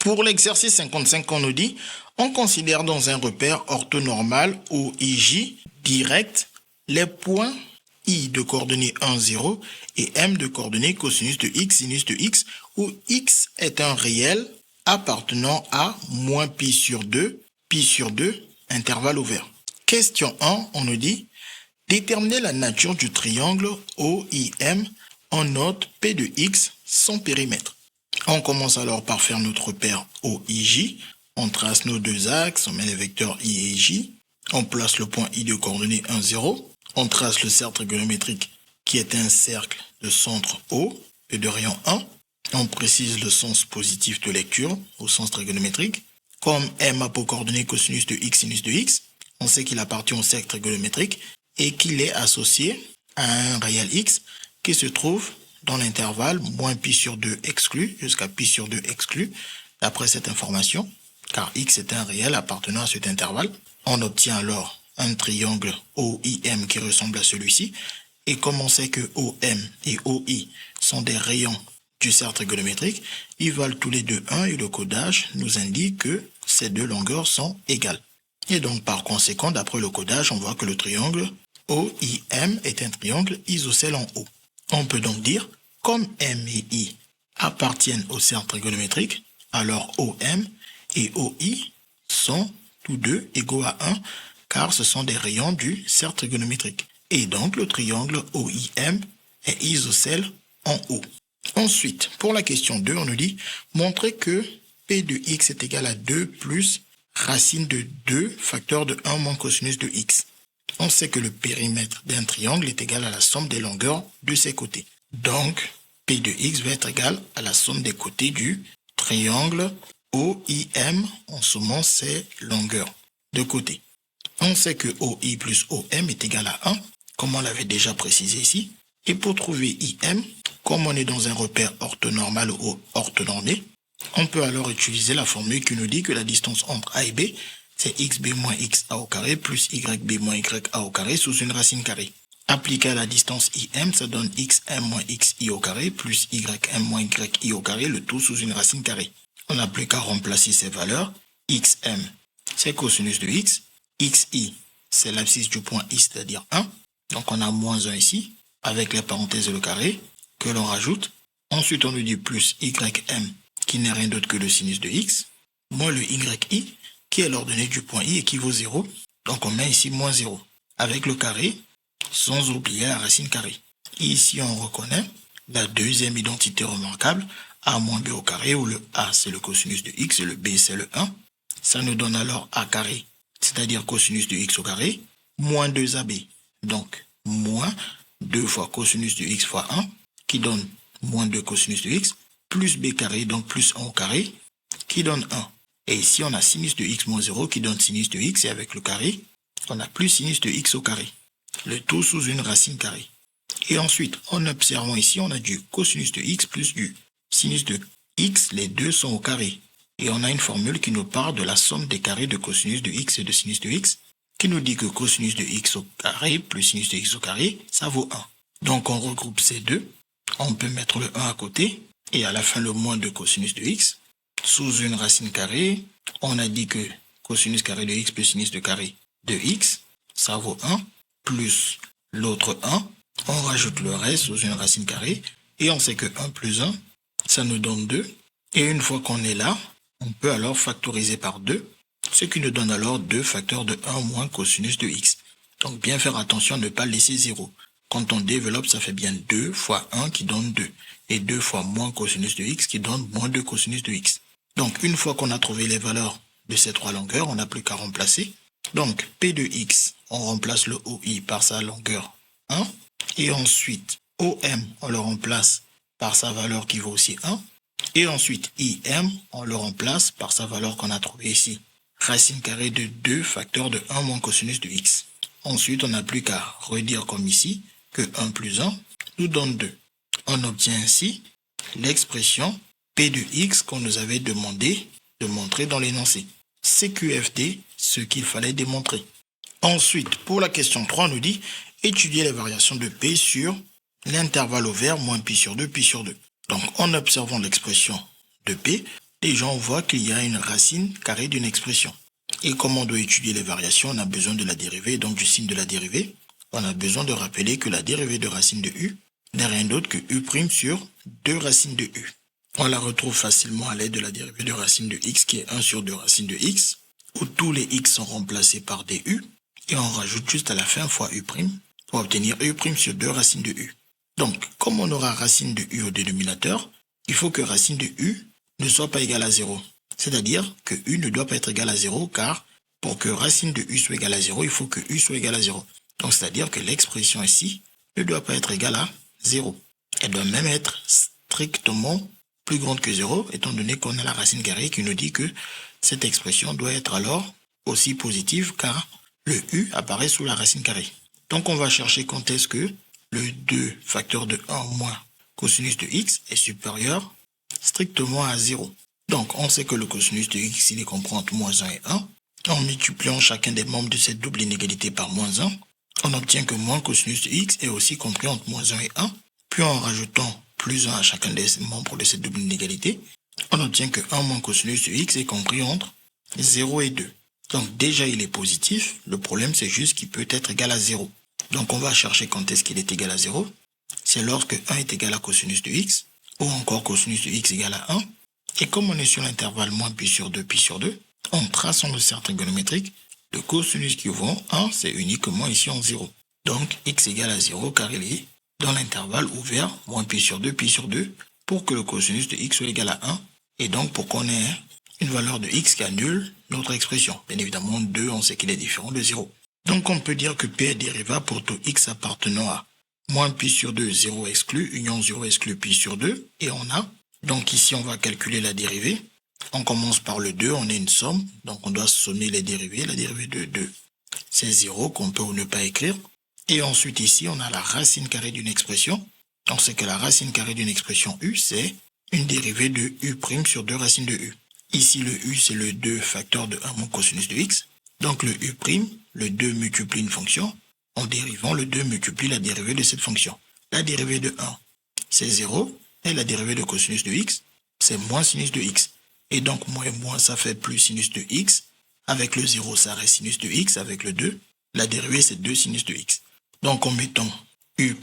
Pour l'exercice 55, on nous dit, on considère dans un repère orthonormal OIJ direct les points I de coordonnées 1, 0 et M de coordonnées cosinus de x, sinus de x, où x est un réel appartenant à moins pi sur 2, intervalle ouvert. Question 1, on nous dit, déterminer la nature du triangle OIM en note P de x sans périmètre. On commence alors par faire notre repère OIJ. On trace nos deux axes, on met les vecteurs I et J. On place le point I de coordonnées 1, 0. On trace le cercle trigonométrique qui est un cercle de centre O et de rayon 1. On précise le sens positif de lecture au sens trigonométrique. Comme M a pour coordonnées cosinus de x, sinus de x, on sait qu'il appartient au cercle trigonométrique et qu'il est associé à un réel x qui se trouve dans l'intervalle moins pi sur 2 exclu jusqu'à pi sur 2 exclu. D'après cette information, car x est un réel appartenant à cet intervalle, on obtient alors un triangle OIM qui ressemble à celui-ci. Et comme on sait que OM et OI sont des rayons du cercle trigonométrique, ils valent tous les deux 1 et le codage nous indique que ces deux longueurs sont égales. Et donc par conséquent, d'après le codage, on voit que le triangle OIM est un triangle isocèle en O. On peut donc dire, comme M et I appartiennent au cercle trigonométrique, alors OM et OI sont tous deux égaux à 1, car ce sont des rayons du cercle trigonométrique. Et donc le triangle OIM est isocèle en O. Ensuite, pour la question 2, on nous dit, montrer que P de x est égal à 2 plus racine de 2 facteur de 1 moins cosinus de x. On sait que le périmètre d'un triangle est égal à la somme des longueurs de ses côtés. Donc, P de x va être égal à la somme des côtés du triangle OIM en sommant ses longueurs de côté. On sait que OI plus OM est égal à 1, comme on l'avait déjà précisé ici. Et pour trouver IM, comme on est dans un repère orthonormal ou orthonormé, on peut alors utiliser la formule qui nous dit que la distance entre A et B, c'est xb moins xa au carré plus yb moins ya au carré sous une racine carrée. Appliqué à la distance IM, ça donne xm moins xi au carré plus ym moins yi au carré, le tout sous une racine carrée. On n'a plus qu'à remplacer ces valeurs. Xm, c'est cosinus de x. Xi, c'est l'abscisse du point I, c'est-à-dire 1. Donc on a moins 1 ici, avec les parenthèses et le carré, que l'on rajoute. Ensuite, on nous dit plus ym, qui n'est rien d'autre que le sinus de x, moins le yi, qui est l'ordonnée du point I et qui vaut 0. Donc on met ici moins 0, avec le carré, sans oublier la racine carrée. Et ici, on reconnaît la deuxième identité remarquable, a moins b au carré, où le a, c'est le cosinus de x et le b, c'est le 1. Ça nous donne alors a carré, c'est-à-dire cosinus de x au carré, moins 2ab. Donc, moins 2 fois cosinus de x fois 1, qui donne moins 2 cosinus de x, plus b carré, donc plus 1 au carré, qui donne 1. Et ici, on a sinus de x moins 0 qui donne sinus de x, et avec le carré, on a plus sinus de x au carré. Le tout sous une racine carrée. Et ensuite, en observant ici, on a du cosinus de x plus du sinus de x, les deux sont au carré. Et on a une formule qui nous parle de la somme des carrés de cosinus de x et de sinus de x, qui nous dit que cosinus de x au carré plus sinus de x au carré, ça vaut 1. Donc on regroupe ces deux, on peut mettre le 1 à côté, et à la fin le moins de cosinus de x. Sous une racine carrée, on a dit que cosinus carré de x plus sinus de carré de x, ça vaut 1, plus l'autre 1, on rajoute le reste sous une racine carrée, et on sait que 1 plus 1, ça nous donne 2, et une fois qu'on est là, on peut alors factoriser par 2, ce qui nous donne alors 2 facteurs de 1 moins cosinus de x. Donc bien faire attention à ne pas laisser 0. Quand on développe, ça fait bien 2 fois 1 qui donne 2, et 2 fois moins cosinus de x qui donne moins 2 cosinus de x. Donc une fois qu'on a trouvé les valeurs de ces trois longueurs, on n'a plus qu'à remplacer. Donc P de x, on remplace le OI par sa longueur 1, et ensuite OM, on le remplace par sa valeur qui vaut aussi 1, et ensuite IM, on le remplace par sa valeur qu'on a trouvée ici, racine carrée de 2 facteurs de 1 moins cosinus de x. Ensuite, on n'a plus qu'à redire comme ici que 1 plus 1 nous donne 2. On obtient ainsi l'expression P de x qu'on nous avait demandé de montrer dans l'énoncé. CQFD, ce qu'il fallait démontrer. Ensuite, pour la question 3, on nous dit étudier les variations de P sur l'intervalle ouvert moins pi sur 2, pi sur 2. Donc, en observant l'expression de P, déjà on voit qu'il y a une racine carrée d'une expression. Et comme on doit étudier les variations, on a besoin de la dérivée, donc du signe de la dérivée. On a besoin de rappeler que la dérivée de racine de u n'est rien d'autre que u' sur 2 racines de u. On la retrouve facilement à l'aide de la dérivée de racine de x qui est 1 sur 2 racines de x, où tous les x sont remplacés par des u, et on rajoute juste à la fin fois u' pour obtenir u' sur 2 racines de u. Donc, comme on aura racine de u au dénominateur, il faut que racine de u ne soit pas égale à 0. C'est-à-dire que u ne doit pas être égal à 0, car pour que racine de u soit égale à 0, il faut que u soit égal à 0. Donc, c'est-à-dire que l'expression ici ne doit pas être égale à 0. Elle doit même être strictement plus grande que 0, étant donné qu'on a la racine carrée qui nous dit que cette expression doit être alors aussi positive, car le u apparaît sous la racine carrée. Donc, on va chercher quand est-ce que le 2 facteur de 1 moins cosinus de x est supérieur strictement à 0. Donc, on sait que le cosinus de x, il est compris entre moins 1 et 1. En multipliant chacun des membres de cette double inégalité par moins 1, on obtient que moins cosinus de x est aussi compris entre moins 1 et 1. Puis en rajoutant plus 1 à chacun des membres de cette double inégalité, on obtient que 1 moins cosinus de x est compris entre 0 et 2. Donc déjà il est positif, le problème c'est juste qu'il peut être égal à 0. Donc on va chercher quand est-ce qu'il est égal à 0. C'est lorsque 1 est égal à cosinus de x, ou encore cosinus de x égale à 1. Et comme on est sur l'intervalle moins pi sur 2, pi sur 2, en traçant le cercle trigonométrique, le cosinus qui vaut 1, c'est uniquement ici en 0. Donc x égale à 0 car il est dans l'intervalle ouvert, moins pi sur 2, pour que le cosinus de x soit égal à 1, et donc pour qu'on ait une valeur de x qui annule notre expression. Bien évidemment, 2, on sait qu'il est différent de 0. Donc on peut dire que P est dérivable pour tout x appartenant à moins pi sur 2, 0 exclu, union 0 exclu pi sur 2, et on a, donc ici on va calculer la dérivée. On commence par le 2, on a une somme, donc on doit sommer les dérivées. La dérivée de 2, c'est 0 qu'on peut ou ne pas écrire. Et ensuite ici, on a la racine carrée d'une expression. On sait que la racine carrée d'une expression u, c'est une dérivée de u' sur 2 racines de u. Ici, le u, c'est le 2 facteur de 1 moins cosinus de x. Donc le u', le 2 multiplie une fonction. En dérivant, le 2 multiplie la dérivée de cette fonction. La dérivée de 1, c'est 0. Et la dérivée de cosinus de x, c'est moins sinus de x. Et donc, moins et moins, ça fait plus sinus de x. Avec le 0, ça reste sinus de x. Avec le 2, la dérivée, c'est 2 sinus de x. Donc, en mettant u'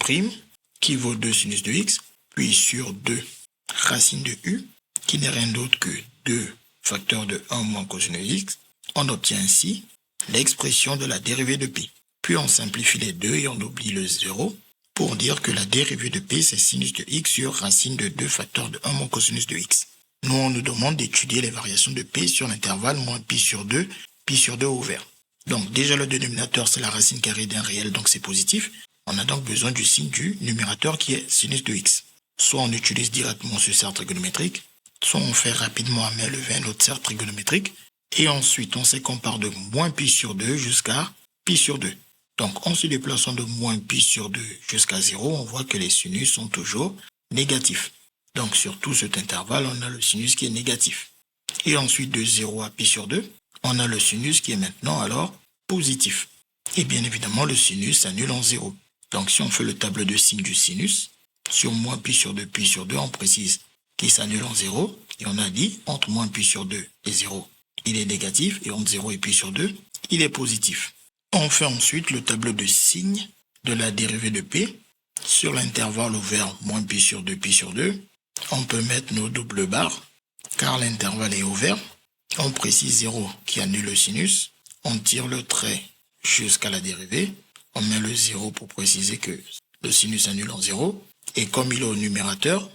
qui vaut 2 sinus de x, puis sur 2 racine de u, qui n'est rien d'autre que 2 facteur de 1 moins cosinus de x, on obtient ainsi l'expression de la dérivée de p. Puis, on simplifie les deux et on oublie le 0 pour dire que la dérivée de p, c'est sinus de x sur racine de 2 facteur de 1 moins cosinus de x. Nous, on nous demande d'étudier les variations de p sur l'intervalle moins pi sur 2 ouvert. Donc, déjà, le dénominateur, c'est la racine carrée d'un réel, donc c'est positif. On a donc besoin du signe du numérateur qui est sinus de x. Soit on utilise directement ce cercle trigonométrique, soit on fait rapidement à main levée un autre cercle trigonométrique, et ensuite, on sait qu'on part de moins pi sur 2 jusqu'à pi sur 2. Donc, en se déplaçant de moins pi sur 2 jusqu'à 0, on voit que les sinus sont toujours négatifs. Donc, sur tout cet intervalle, on a le sinus qui est négatif. Et ensuite, de 0 à pi sur 2, on a le sinus qui est maintenant alors positif. Et bien évidemment, le sinus s'annule en 0. Donc, si on fait le tableau de signes du sinus, sur moins pi sur 2, on précise qu'il s'annule en 0. Et on a dit, entre moins pi sur 2 et 0, il est négatif. Et entre 0 et pi sur 2, il est positif. On fait ensuite le tableau de signes de la dérivée de p. Sur l'intervalle ouvert, moins pi sur 2, on peut mettre nos doubles barres, car l'intervalle est ouvert. On précise 0 qui annule le sinus. On tire le trait jusqu'à la dérivée. On met le 0 pour préciser que le sinus annule en 0. Et comme il est au numérateur,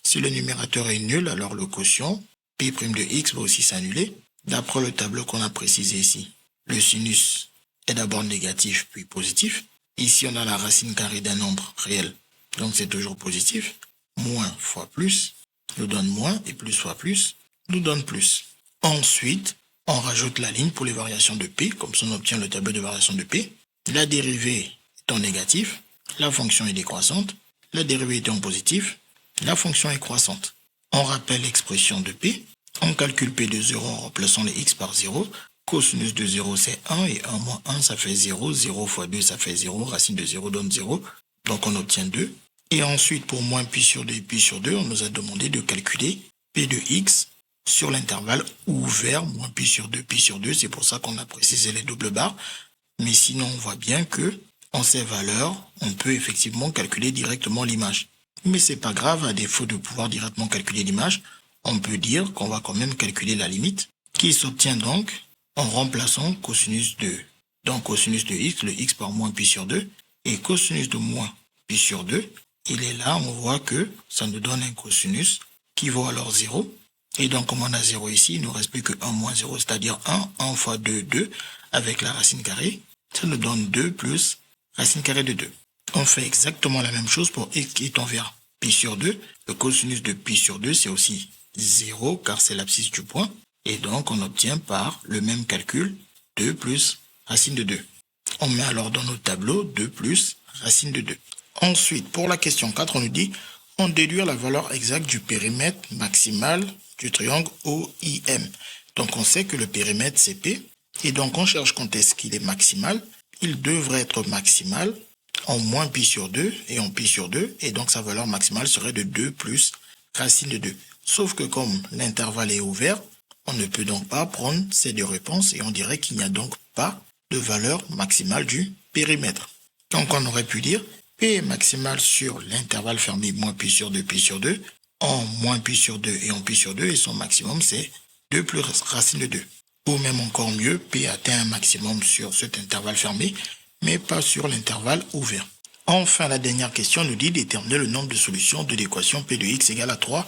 si le numérateur est nul, alors le quotient, P' de x va aussi s'annuler. D'après le tableau qu'on a précisé ici, le sinus est d'abord négatif puis positif. Ici, on a la racine carrée d'un nombre réel, donc c'est toujours positif. Moins fois plus nous donne moins et plus fois plus nous donne plus. Ensuite, on rajoute la ligne pour les variations de P, comme ça on obtient le tableau de variation de P. La dérivée étant négative, la fonction est décroissante. La dérivée étant positive, la fonction est croissante. On rappelle l'expression de P. On calcule P de 0 en remplaçant les x par 0. Cosinus de 0, c'est 1, et 1 moins 1, ça fait 0. 0 fois 2, ça fait 0. Racine de 0 donne 0. Donc on obtient 2. Et ensuite, pour moins pi sur 2, on nous a demandé de calculer P de x sur l'intervalle ouvert, moins pi sur 2, c'est pour ça qu'on a précisé les doubles barres. Mais sinon, on voit bien que, en ces valeurs, on peut effectivement calculer directement l'image. Mais c'est pas grave, à défaut de pouvoir directement calculer l'image, on peut dire qu'on va quand même calculer la limite, qui s'obtient donc en remplaçant cosinus de, donc cosinus de x, le x par moins pi sur 2, et cosinus de moins pi sur 2, il est là, on voit que ça nous donne un cosinus qui vaut alors 0. Et donc, comme on a 0 ici, il ne nous reste plus que 1 moins 0, c'est-à-dire 1 fois 2, 2, avec la racine carrée. Ça nous donne 2 plus racine carrée de 2. On fait exactement la même chose pour x qui est envers pi sur 2. Le cosinus de pi sur 2, c'est aussi 0, car c'est l'abscisse du point. Et donc, on obtient par le même calcul 2 plus racine de 2. On met alors dans notre tableau 2 plus racine de 2. Ensuite, pour la question 4, on nous dit on déduire la valeur exacte du périmètre maximal du triangle OIM. Donc, on sait que le périmètre c'est P. Et donc, on cherche quand est-ce qu'il est maximal. Il devrait être maximal en moins pi sur 2 et en pi sur 2. Et donc, sa valeur maximale serait de 2 plus racine de 2. Sauf que comme l'intervalle est ouvert, on ne peut donc pas prendre ces deux réponses et on dirait qu'il n'y a donc pas de valeur maximale du périmètre. Donc, on aurait pu dire P est maximal sur l'intervalle fermé moins pi sur 2, en moins pi sur 2 et en pi sur 2, et son maximum c'est 2 plus racine de 2. Ou même encore mieux, P atteint un maximum sur cet intervalle fermé, mais pas sur l'intervalle ouvert. Enfin, la dernière question nous dit déterminer le nombre de solutions de l'équation P de x égale à 3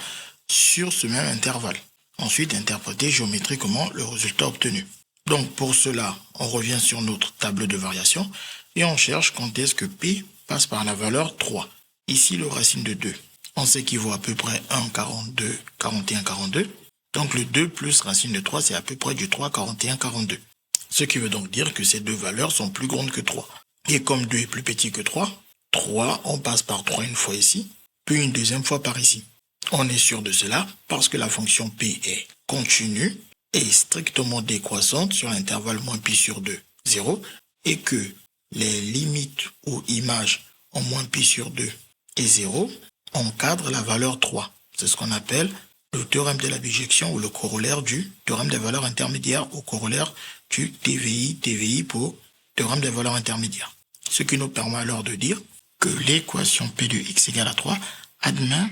sur ce même intervalle. Ensuite, interpréter géométriquement le résultat obtenu. Donc pour cela, on revient sur notre tableau de variation et on cherche quand est-ce que P passe par la valeur 3. Ici, le racine de 2. On sait qu'il vaut à peu près 1, 42, 41, 42. Donc le 2 plus racine de 3, c'est à peu près du 3, 41, 42. Ce qui veut donc dire que ces deux valeurs sont plus grandes que 3. Et comme 2 est plus petit que 3, on passe par 3 une fois ici, puis une deuxième fois par ici. On est sûr de cela parce que la fonction P est continue et strictement décroissante sur l'intervalle moins pi sur 2, 0, et que les limites ou images en moins pi sur 2 et 0 encadrent la valeur 3. C'est ce qu'on appelle le théorème de la bijection ou le corollaire du théorème des valeurs intermédiaires ou corollaire du TVI pour théorème des valeurs intermédiaires. Ce qui nous permet alors de dire que l'équation P de x égale à 3 admet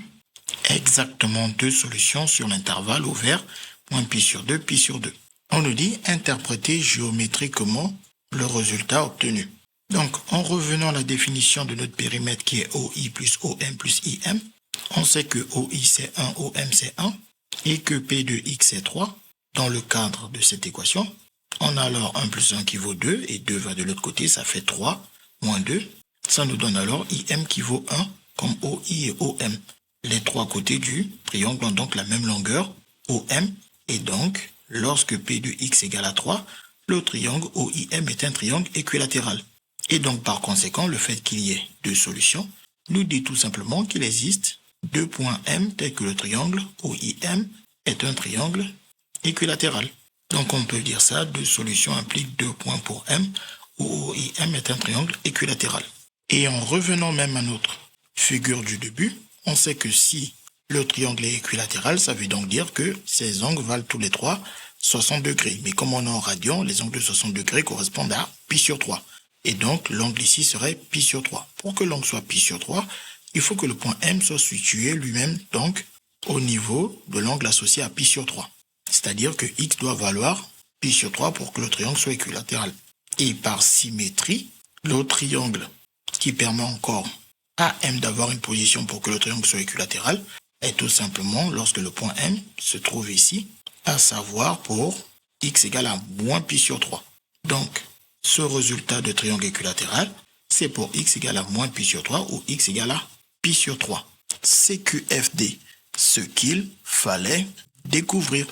exactement deux solutions sur l'intervalle ouvert moins pi sur 2, pi sur 2. On nous dit interpréter géométriquement le résultat obtenu. Donc, en revenant à la définition de notre périmètre qui est OI plus OM plus IM, on sait que OI c'est 1, OM c'est 1, et que P de x c'est 3. Dans le cadre de cette équation, on a alors 1 plus 1 qui vaut 2, et 2 va de l'autre côté, ça fait 3, moins 2. Ça nous donne alors IM qui vaut 1, comme OI et OM. Les trois côtés du triangle ont donc la même longueur, OM, et donc, lorsque P de x égale à 3, le triangle OIM est un triangle équilatéral. Et donc, par conséquent, le fait qu'il y ait deux solutions nous dit tout simplement qu'il existe deux points M tels que le triangle OIM est un triangle équilatéral. Donc, on peut dire ça, deux solutions impliquent deux points pour M, où OIM est un triangle équilatéral. Et en revenant même à notre figure du début, on sait que si le triangle est équilatéral, ça veut donc dire que ces angles valent tous les trois 60 degrés. Mais comme on est en radian, les angles de 60 degrés correspondent à pi sur 3. Et donc, l'angle ici serait pi sur 3. Pour que l'angle soit pi sur 3, il faut que le point M soit situé lui-même donc au niveau de l'angle associé à pi sur 3. C'est-à-dire que x doit valoir pi sur 3 pour que le triangle soit équilatéral. Et par symétrie, le triangle qui permet encore à M d'avoir une position pour que le triangle soit équilatéral est tout simplement lorsque le point M se trouve ici, à savoir pour x égale à moins pi sur 3. Donc, ce résultat de triangle équilatéral, c'est pour x égale à moins pi sur 3 ou x égale à pi sur 3. CQFD, ce qu'il fallait découvrir.